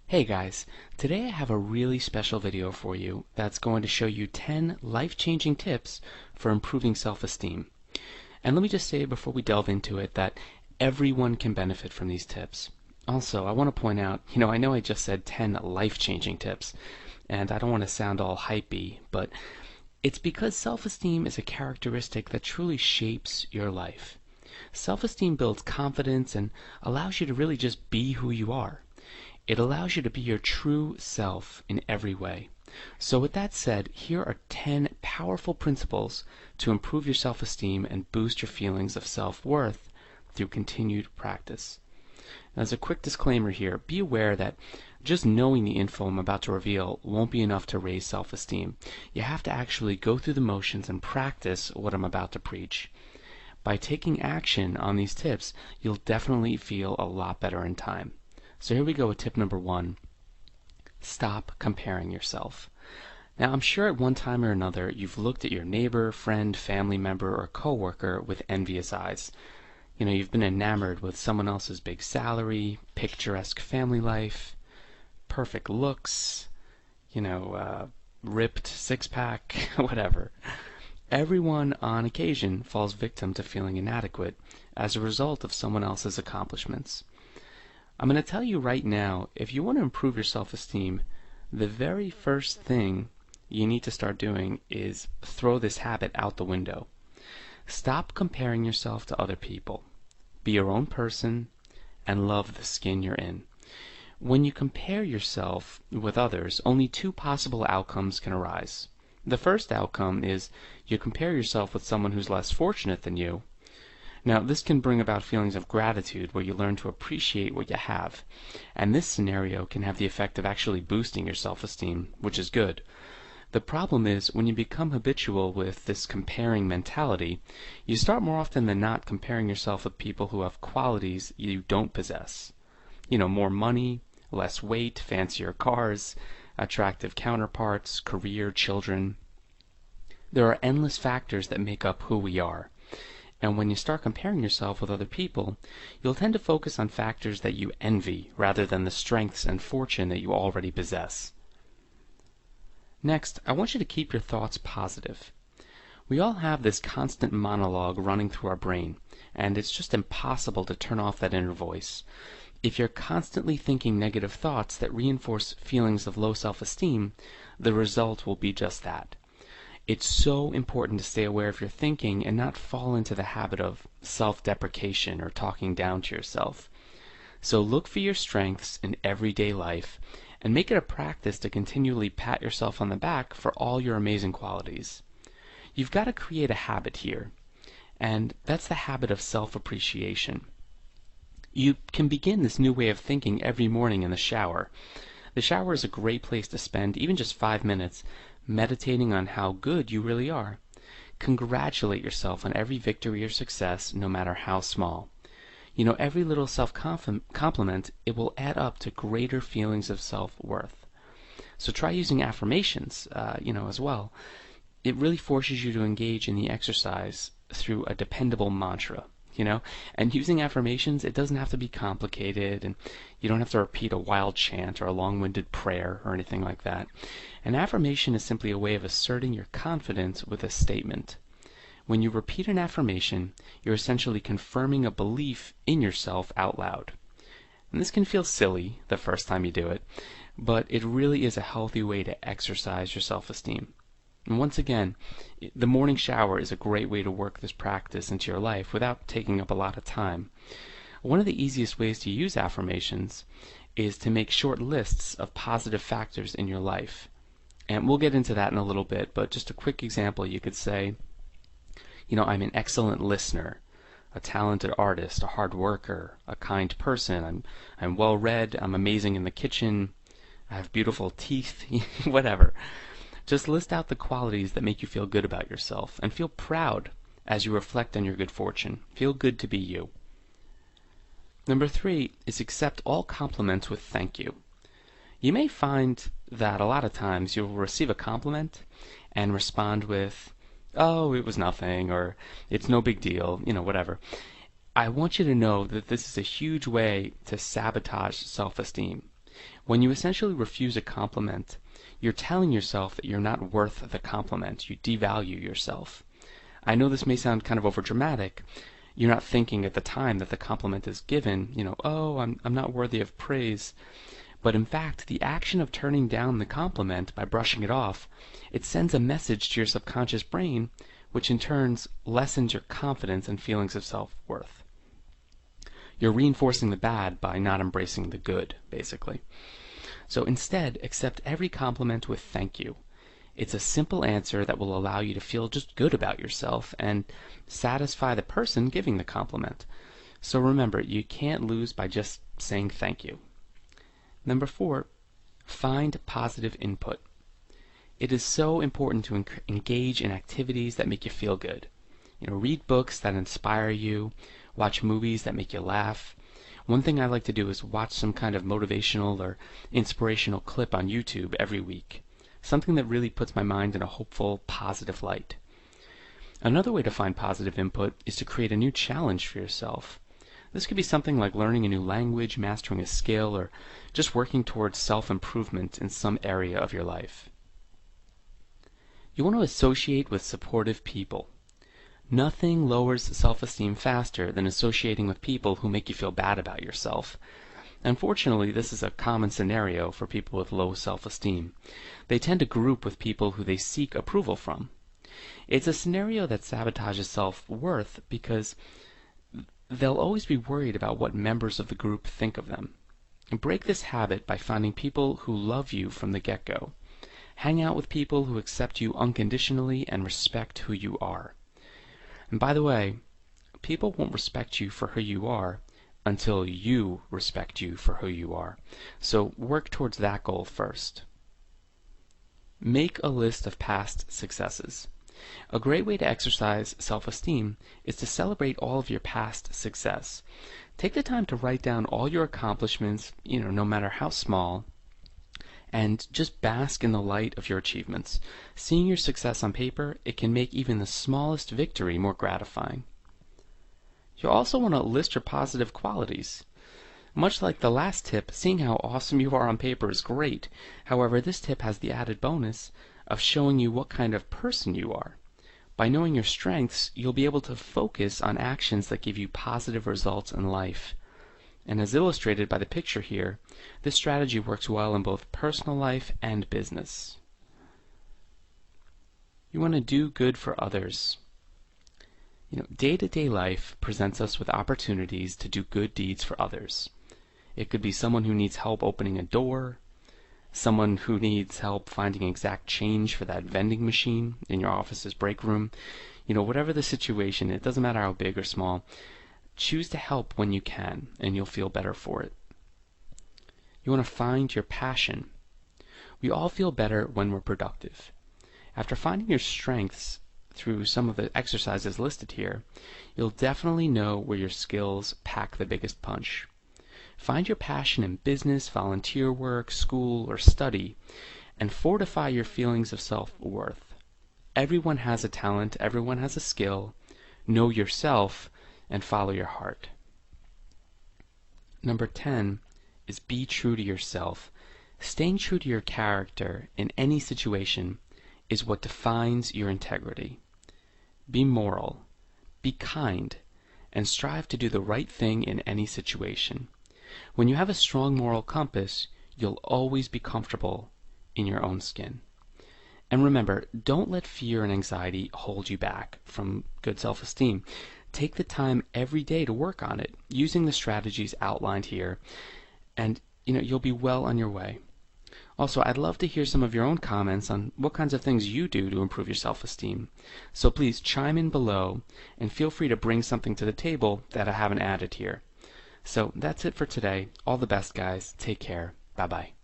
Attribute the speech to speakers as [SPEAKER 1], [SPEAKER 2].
[SPEAKER 1] Hey guys, today I have a really special video for you that's going to show you 10 life-changing tips for improving self-esteem. And let me just say before we delve into it that everyone can benefit from these tips. Also, I want to point out, I know I just said 10 life-changing tips, and I don't want to sound all hypey, but it's because self-esteem is a characteristic that truly shapes your life. Self-esteem builds confidence and allows you to really just be who you are. It allows you to be your true self in every way. So with that said, here are 10 powerful principles to improve your self-esteem and boost your feelings of self-worth through continued practice. Now, as a quick disclaimer here, be aware that just knowing the info I'm about to reveal won't be enough to raise self-esteem. You have to actually go through the motions and practice what I'm about to preach. By taking action on these tips, you'll definitely feel a lot better in time. So here we go with tip number 1. Stop comparing yourself. Now, I'm sure at one time or another you've looked at your neighbor, friend, family member, or coworker with envious eyes. You've been enamored with someone else's big salary, picturesque family life, perfect looks, ripped six-pack, whatever. Everyone on occasion falls victim to feeling inadequate as a result of someone else's accomplishments. I'm going to tell you right now, if you want to improve your self-esteem, the very first thing you need to start doing is throw this habit out the window. Stop comparing yourself to other people. Be your own person and love the skin you're in. When you compare yourself with others, only two possible outcomes can arise. The first outcome is you compare yourself with someone who's less fortunate than you. Now, this can bring about feelings of gratitude where you learn to appreciate what you have. And this scenario can have the effect of actually boosting your self-esteem, which is good. The problem is, when you become habitual with this comparing mentality, you start more often than not comparing yourself with people who have qualities you don't possess. More money, less weight, fancier cars, attractive counterparts, career, children. There are endless factors that make up who we are. And when you start comparing yourself with other people, you'll tend to focus on factors that you envy rather than the strengths and fortune that you already possess. Next, I want you to keep your thoughts positive. We all have this constant monologue running through our brain, and it's just impossible to turn off that inner voice. If you're constantly thinking negative thoughts that reinforce feelings of low self-esteem, the result will be just that. It's so important to stay aware of your thinking and not fall into the habit of self-deprecation or talking down to yourself. So look for your strengths in everyday life and make it a practice to continually pat yourself on the back for all your amazing qualities. You've got to create a habit here, and that's the habit of self-appreciation. You can begin this new way of thinking every morning in the shower. The shower is a great place to spend even just 5 minutes meditating on how good you really are. Congratulate yourself on every victory or success, no matter how small. Every little self-compliment, it will add up to greater feelings of self-worth. So try using affirmations, as well. It really forces you to engage in the exercise through a dependable mantra. And using affirmations, it doesn't have to be complicated, and you don't have to repeat a wild chant or a long-winded prayer or anything like that. An affirmation is simply a way of asserting your confidence with a statement. When you repeat an affirmation, you're essentially confirming a belief in yourself out loud. And this can feel silly the first time you do it, but it really is a healthy way to exercise your self-esteem. And once again, the morning shower is a great way to work this practice into your life without taking up a lot of time. One of the easiest ways to use affirmations is to make short lists of positive factors in your life. And we'll get into that in a little bit, but just a quick example, you could say, I'm an excellent listener, a talented artist, a hard worker, a kind person, I'm well read, I'm amazing in the kitchen, I have beautiful teeth, whatever. Just list out the qualities that make you feel good about yourself and feel proud as you reflect on your good fortune. Feel good to be you. Number 3 is accept all compliments with thank you. You may find that a lot of times you'll receive a compliment and respond with, "Oh, it was nothing," or "It's no big deal," whatever. I want you to know that this is a huge way to sabotage self-esteem. When you essentially refuse a compliment, you're telling yourself that you're not worth the compliment. You devalue yourself. I know this may sound kind of overdramatic. You're not thinking at the time that the compliment is given, oh, I'm not worthy of praise. But in fact, the action of turning down the compliment by brushing it off, it sends a message to your subconscious brain, which in turn lessens your confidence and feelings of self-worth. You're reinforcing the bad by not embracing the good, basically. So instead, accept every compliment with thank you. It's a simple answer that will allow you to feel just good about yourself and satisfy the person giving the compliment. So remember, you can't lose by just saying thank you. Number 4, find positive input. It is so important to engage in activities that make you feel good. Read books that inspire you, watch movies that make you laugh. One thing I like to do is watch some kind of motivational or inspirational clip on YouTube every week. Something that really puts my mind in a hopeful, positive light. Another way to find positive input is to create a new challenge for yourself. This could be something like learning a new language, mastering a skill, or just working towards self-improvement in some area of your life. You want to associate with supportive people. Nothing lowers self-esteem faster than associating with people who make you feel bad about yourself. Unfortunately, this is a common scenario for people with low self-esteem. They tend to group with people who they seek approval from. It's a scenario that sabotages self-worth because they'll always be worried about what members of the group think of them. Break this habit by finding people who love you from the get-go. Hang out with people who accept you unconditionally and respect who you are. And by the way, people won't respect you for who you are until you respect you for who you are. So work towards that goal first. Make a list of past successes. A great way to exercise self-esteem is to celebrate all of your past success. Take the time to write down all your accomplishments, no matter how small, and just bask in the light of your achievements. Seeing your success on paper, it can make even the smallest victory more gratifying. You'll also want to list your positive qualities. Much like the last tip, seeing how awesome you are on paper is great. However, this tip has the added bonus of showing you what kind of person you are. By knowing your strengths, you'll be able to focus on actions that give you positive results in life. And as illustrated by the picture here, this strategy works well in both personal life and business. You want to do good for others. Day-to-day life presents us with opportunities to do good deeds for others. It could be someone who needs help opening a door, someone who needs help finding exact change for that vending machine in your office's break room. Whatever the situation, it doesn't matter how big or small. Choose to help when you can, and you'll feel better for it. You want to find your passion. We all feel better when we're productive. After finding your strengths through some of the exercises listed here, you'll definitely know where your skills pack the biggest punch. Find your passion in business, volunteer work, school, or study, and fortify your feelings of self-worth. Everyone has a talent, everyone has a skill. Know yourself and follow your heart. Number 10 is be true to yourself. Staying true to your character in any situation is what defines your integrity. Be moral, be kind, and strive to do the right thing in any situation. When you have a strong moral compass, you'll always be comfortable in your own skin. And remember, don't let fear and anxiety hold you back from good self-esteem. Take the time every day to work on it, using the strategies outlined here, and you'll be well on your way. Also, I'd love to hear some of your own comments on what kinds of things you do to improve your self-esteem. So please chime in below, and feel free to bring something to the table that I haven't added here. So that's it for today. All the best, guys. Take care. Bye-bye.